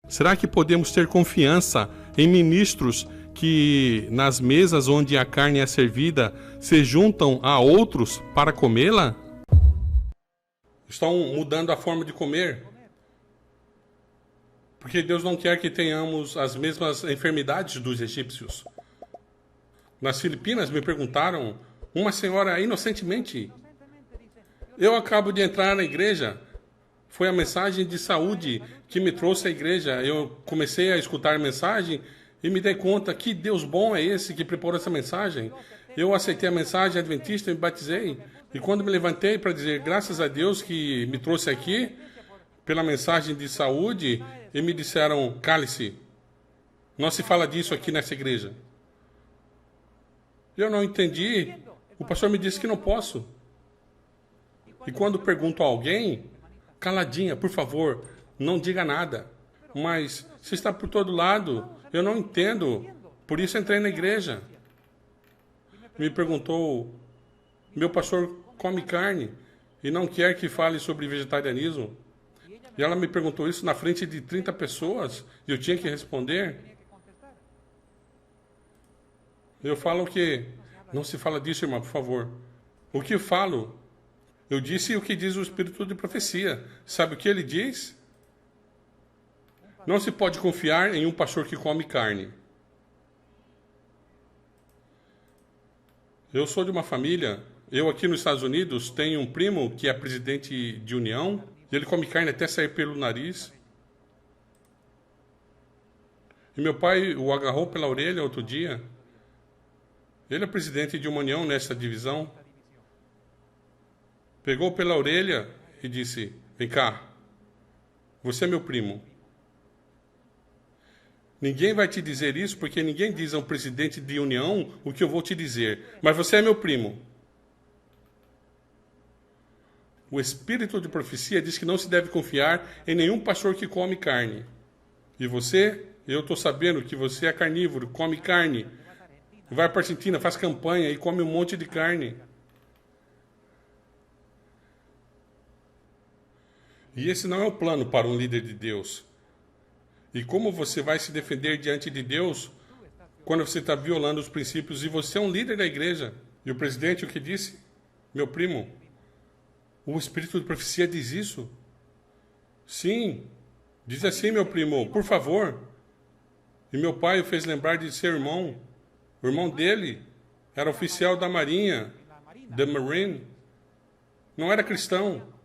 Será que podemos ter confiança em ministros que, nas mesas onde a carne é servida, se juntam a outros para comê-la? Estão mudando a forma de comer. Porque Deus não quer que tenhamos as mesmas enfermidades dos egípcios. Nas Filipinas me perguntaram, uma senhora inocentemente, eu acabo de entrar na igreja, foi a mensagem de saúde que me trouxe à igreja. Eu comecei a escutar a mensagem e me dei conta que Deus bom é esse que preparou essa mensagem. Eu aceitei a mensagem adventista e me batizei. E quando me levantei para dizer graças a Deus que me trouxe aqui, pela mensagem de saúde, e me disseram, cale-se, não se fala disso aqui nessa igreja. Eu não entendi, o pastor me disse que não posso. E quando pergunto a alguém, caladinha, por favor, não diga nada. Mas se está por todo lado, eu não entendo, por isso entrei na igreja. Me perguntou, meu pastor come carne e não quer que fale sobre vegetarianismo. E ela me perguntou isso na frente de 30 pessoas e eu tinha que responder. Eu falo que não se fala disso, irmã, por favor. O que eu falo? Eu disse o que diz o Espírito de profecia. Sabe o que ele diz? Não se pode confiar em um pastor que come carne. Eu sou de uma família, eu aqui nos Estados Unidos tenho um primo que é presidente de união, e ele come carne até sair pelo nariz. E meu pai o agarrou pela orelha outro dia. Ele é presidente de uma união nessa divisão. Pegou pela orelha e disse, vem cá, você é meu primo. Ninguém vai te dizer isso, porque ninguém diz a um presidente de união o que eu vou te dizer. Mas você é meu primo. O Espírito de profecia diz que não se deve confiar em nenhum pastor que come carne. E você, eu estou sabendo que você é carnívoro, come carne. Vai para a Argentina, faz campanha e come um monte de carne. E esse não é o plano para um líder de Deus. E como você vai se defender diante de Deus quando você está violando os princípios e você é um líder da igreja? E o presidente o que disse? Meu primo, o Espírito de profecia diz isso? Sim, diz assim, meu primo, por favor. E meu pai o fez lembrar de seu irmão. O irmão dele era oficial da Marinha, the Marine. Não era cristão.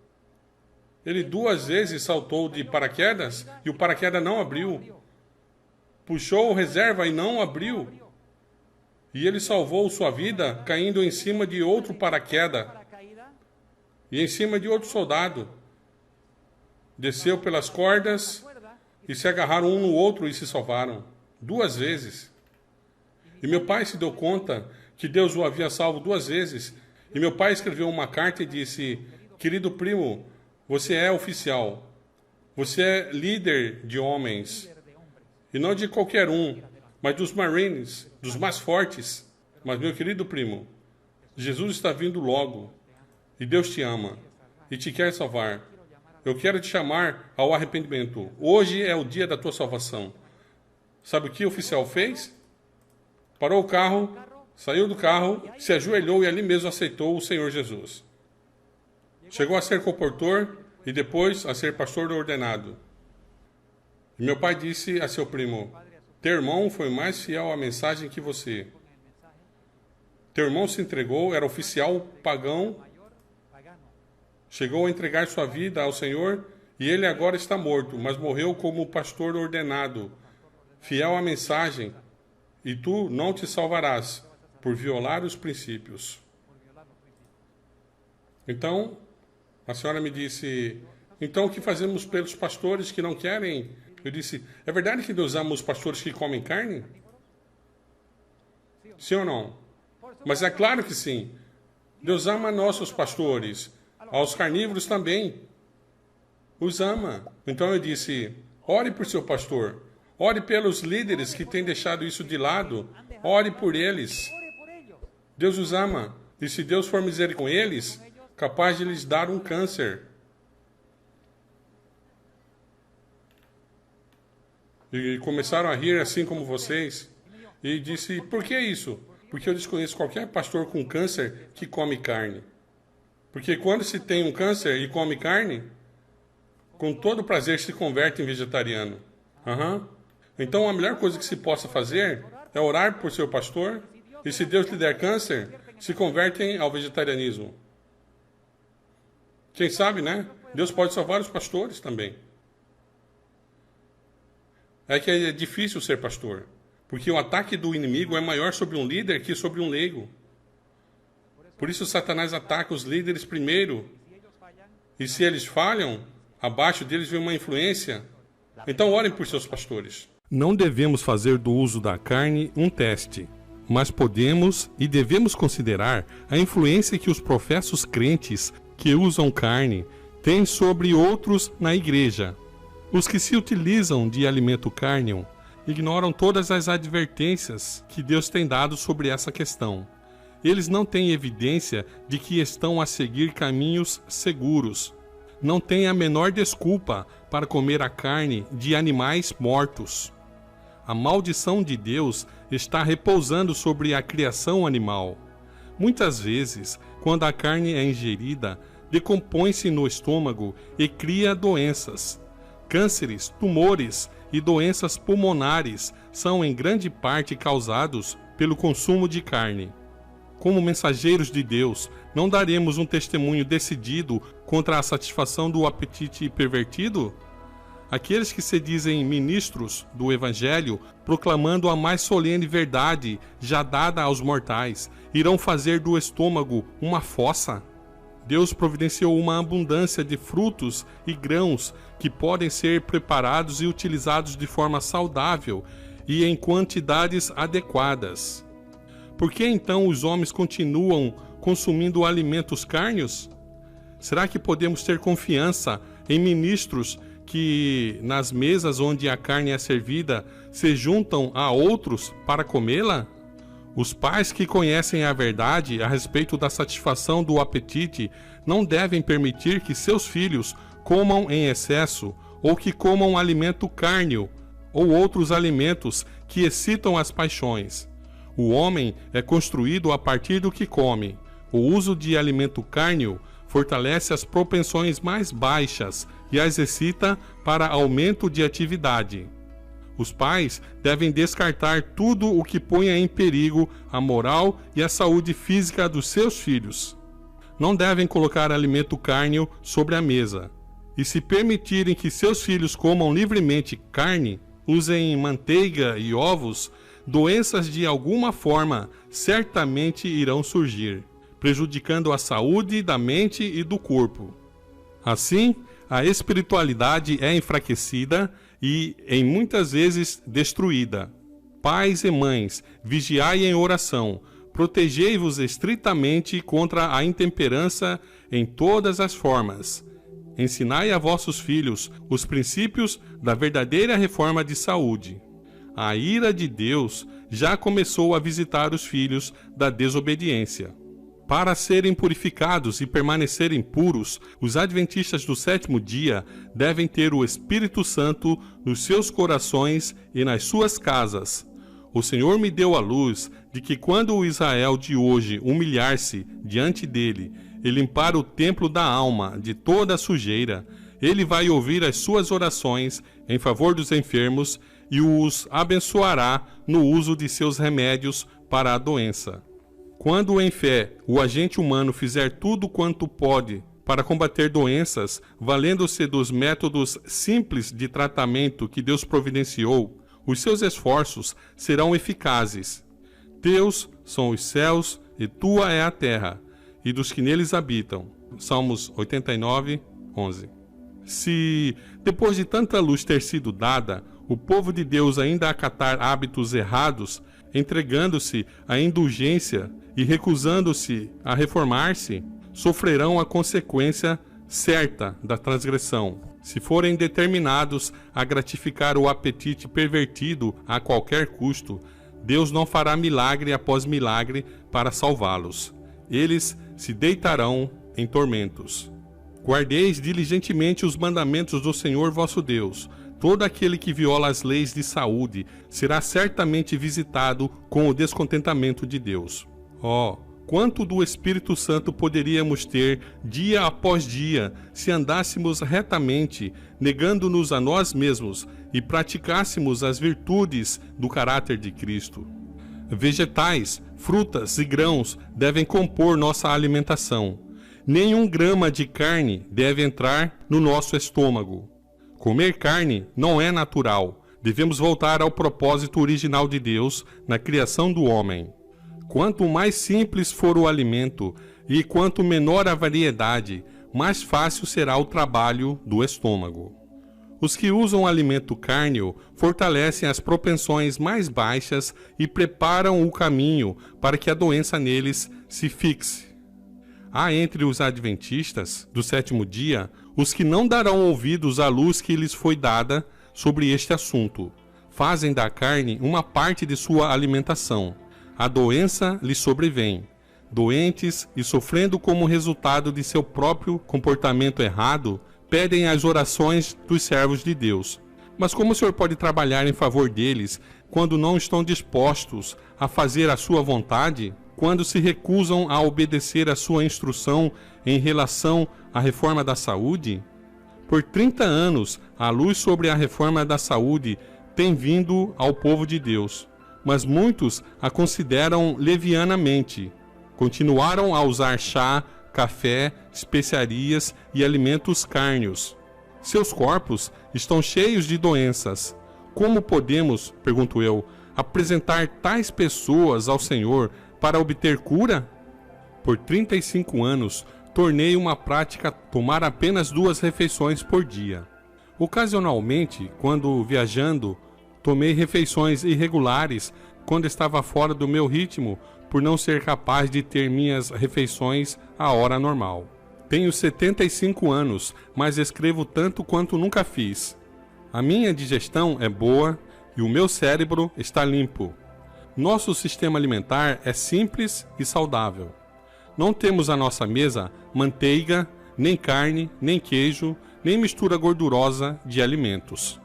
Ele 2 vezes saltou de paraquedas e o paraquedas não abriu. Puxou o reserva e não abriu. E ele salvou sua vida caindo em cima de outro paraquedas e em cima de outro soldado. Desceu pelas cordas e se agarraram um no outro e se salvaram. 2 vezes. E meu pai se deu conta que Deus o havia salvo 2 vezes. E meu pai escreveu uma carta e disse, querido primo, você é oficial, você é líder de homens, e não de qualquer um, mas dos Marines, dos mais fortes. Mas, meu querido primo, Jesus está vindo logo, e Deus te ama, e te quer salvar. Eu quero te chamar ao arrependimento. Hoje é o dia da tua salvação. Sabe o que o oficial fez? Parou o carro, saiu do carro, se ajoelhou e ali mesmo aceitou o Senhor Jesus. Chegou a ser comportor e depois a ser pastor ordenado. E meu pai disse a seu primo, teu irmão foi mais fiel à mensagem que você. Teu irmão se entregou, era oficial pagão, chegou a entregar sua vida ao Senhor e ele agora está morto, mas morreu como pastor ordenado, fiel à mensagem, e tu não te salvarás por violar os princípios. Então, a senhora me disse, então o que fazemos pelos pastores que não querem? Eu disse, é verdade que Deus ama os pastores que comem carne? Sim ou não? Mas é claro que sim. Deus ama nossos pastores, aos carnívoros também. Os ama. Então eu disse, ore por seu pastor, ore pelos líderes que têm deixado isso de lado, ore por eles. Deus os ama. E se Deus for misericordioso com eles, capaz de lhes dar um câncer. E começaram a rir assim como vocês. E disse, por que isso? Porque eu desconheço qualquer pastor com câncer que come carne. Porque quando se tem um câncer e come carne, com todo prazer se converte em vegetariano. Então a melhor coisa que se possa fazer é orar por seu pastor. E se Deus lhe der câncer, se convertem ao vegetarianismo. Quem sabe, né? Deus pode salvar os pastores também. É que é difícil ser pastor, porque o ataque do inimigo é maior sobre um líder que sobre um leigo. Por isso Satanás ataca os líderes primeiro, e se eles falham, abaixo deles vem uma influência. Então orem por seus pastores. Não devemos fazer do uso da carne um teste, mas podemos e devemos considerar a influência que os professos crentes que usam carne têm sobre outros na igreja. Os que se utilizam de alimento carnal ignoram todas as advertências que Deus tem dado sobre essa questão. Eles não têm evidência de que estão a seguir caminhos seguros. Não têm a menor desculpa para comer a carne de animais mortos. A maldição de Deus está repousando sobre a criação animal. Muitas vezes, quando a carne é ingerida, decompõe-se no estômago e cria doenças. Cânceres, tumores e doenças pulmonares são em grande parte causados pelo consumo de carne. Como mensageiros de Deus, não daremos um testemunho decidido contra a satisfação do apetite pervertido? Aqueles que se dizem ministros do Evangelho, proclamando a mais solene verdade já dada aos mortais, irão fazer do estômago uma fossa? Deus providenciou uma abundância de frutos e grãos que podem ser preparados e utilizados de forma saudável e em quantidades adequadas. Por que então os homens continuam consumindo alimentos carnes? Será que podemos ter confiança em ministros que, nas mesas onde a carne é servida, se juntam a outros para comê-la? Os pais que conhecem a verdade a respeito da satisfação do apetite não devem permitir que seus filhos comam em excesso ou que comam alimento carnal ou outros alimentos que excitam as paixões. O homem é construído a partir do que come. O uso de alimento carnal fortalece as propensões mais baixas e as excita para aumento de atividade. Os pais devem descartar tudo o que ponha em perigo a moral e a saúde física dos seus filhos. Não devem colocar alimento carnal sobre a mesa. E se permitirem que seus filhos comam livremente carne, usem manteiga e ovos, doenças de alguma forma certamente irão surgir, prejudicando a saúde da mente e do corpo. Assim, a espiritualidade é enfraquecida e, em muitas vezes, destruída. Pais e mães, vigiai em oração, protegei-vos estritamente contra a intemperança em todas as formas. Ensinai a vossos filhos os princípios da verdadeira reforma de saúde. A ira de Deus já começou a visitar os filhos da desobediência. Para serem purificados e permanecerem puros, os adventistas do sétimo dia devem ter o Espírito Santo nos seus corações e nas suas casas. O Senhor me deu a luz de que quando o Israel de hoje humilhar-se diante dele e limpar o templo da alma de toda a sujeira, ele vai ouvir as suas orações em favor dos enfermos e os abençoará no uso de seus remédios para a doença. Quando em fé o agente humano fizer tudo quanto pode para combater doenças, valendo-se dos métodos simples de tratamento que Deus providenciou, os seus esforços serão eficazes. Teus são os céus e tua é a terra, e dos que neles habitam. Salmos 89, 11. Se, depois de tanta luz ter sido dada, o povo de Deus ainda acatar hábitos errados, entregando-se à indulgência e recusando-se a reformar-se, sofrerão a consequência certa da transgressão. Se forem determinados a gratificar o apetite pervertido a qualquer custo, Deus não fará milagre após milagre para salvá-los. Eles se deitarão em tormentos. Guardeis diligentemente os mandamentos do Senhor vosso Deus, Todo aquele que viola as leis de saúde será certamente visitado com o descontentamento de Deus. Quanto do Espírito Santo poderíamos ter dia após dia se andássemos retamente, negando-nos a nós mesmos e praticássemos as virtudes do caráter de Cristo? Vegetais, frutas e grãos devem compor nossa alimentação. Nenhum grama de carne deve entrar no nosso estômago. Comer carne não é natural. Devemos voltar ao propósito original de Deus na criação do homem. Quanto mais simples for o alimento e quanto menor a variedade, mais fácil será o trabalho do estômago. Os que usam alimento cárneo fortalecem as propensões mais baixas e preparam o caminho para que a doença neles se fixe. Há entre os adventistas do sétimo dia os que não darão ouvidos à luz que lhes foi dada sobre este assunto. Fazem da carne uma parte de sua alimentação. A doença lhes sobrevém. Doentes e sofrendo como resultado de seu próprio comportamento errado, pedem as orações dos servos de Deus. Mas como o Senhor pode trabalhar em favor deles quando não estão dispostos a fazer a sua vontade? Quando se recusam a obedecer a sua instrução em relação à reforma da saúde? Por 30 anos, a luz sobre a reforma da saúde tem vindo ao povo de Deus, mas muitos a consideram levianamente. Continuaram a usar chá, café, especiarias e alimentos cárneos. Seus corpos estão cheios de doenças. Como podemos, pergunto eu, apresentar tais pessoas ao Senhor para obter cura? Por 35 anos, tornei uma prática tomar apenas 2 refeições por dia. Ocasionalmente, quando viajando, tomei refeições irregulares quando estava fora do meu ritmo, por não ser capaz de ter minhas refeições à hora normal. Tenho 75 anos, mas escrevo tanto quanto nunca fiz. A minha digestão é boa e o meu cérebro está limpo. Nosso sistema alimentar é simples e saudável. Não temos à nossa mesa manteiga, nem carne, nem queijo, nem mistura gordurosa de alimentos.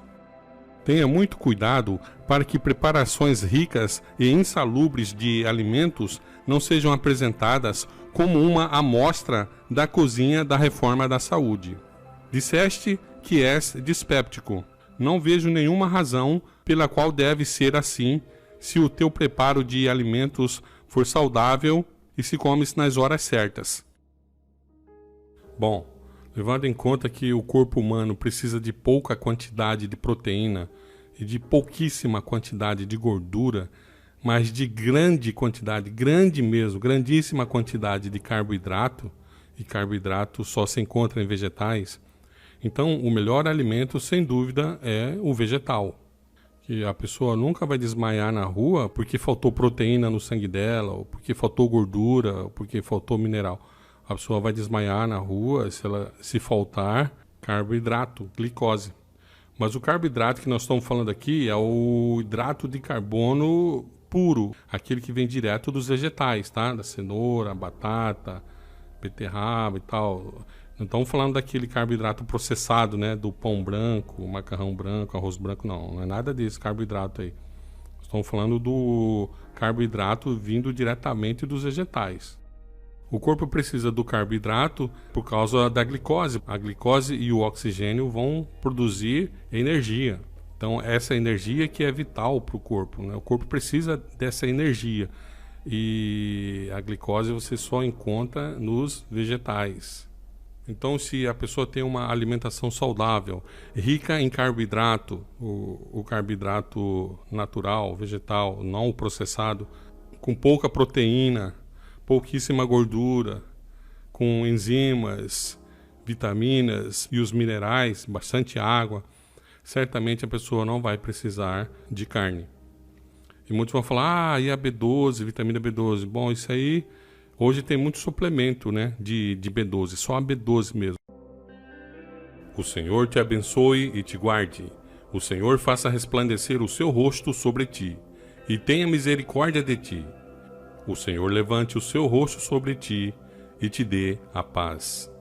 Tenha muito cuidado para que preparações ricas e insalubres de alimentos não sejam apresentadas como uma amostra da cozinha da reforma da saúde. Disseste que és dispéptico. Não vejo nenhuma razão pela qual deve ser assim, se o teu preparo de alimentos for saudável e se comes nas horas certas. Bom, levando em conta que o corpo humano precisa de pouca quantidade de proteína e de pouquíssima quantidade de gordura, mas de grande quantidade, grande mesmo, grandíssima quantidade de carboidrato, e carboidrato só se encontra em vegetais, então o melhor alimento, sem dúvida, é o vegetal. Que a pessoa nunca vai desmaiar na rua porque faltou proteína no sangue dela, ou porque faltou gordura, ou porque faltou mineral. A pessoa vai desmaiar na rua se faltar carboidrato, glicose. Mas o carboidrato que nós estamos falando aqui é o hidrato de carbono puro, aquele que vem direto dos vegetais, tá? Da cenoura, batata, beterraba e tal. Não estamos falando daquele carboidrato processado, né? Do pão branco, macarrão branco, arroz branco, não é nada desse carboidrato aí. Estamos falando do carboidrato vindo diretamente dos vegetais. O corpo precisa do carboidrato por causa da glicose. A glicose e o oxigênio vão produzir energia. Então, essa energia que é vital para o corpo, né? O corpo precisa dessa energia. E a glicose você só encontra nos vegetais. Então, se a pessoa tem uma alimentação saudável, rica em carboidrato, o carboidrato natural, vegetal, não processado, com pouca proteína, pouquíssima gordura, com enzimas, vitaminas e os minerais, bastante água, certamente a pessoa não vai precisar de carne. E muitos vão falar, e a B12, vitamina B12? Bom, isso aí, hoje tem muito suplemento, né, de B12, só a B12 mesmo. O Senhor te abençoe e te guarde. O Senhor faça resplandecer o seu rosto sobre ti e tenha misericórdia de ti. O Senhor levante o seu rosto sobre ti e te dê a paz.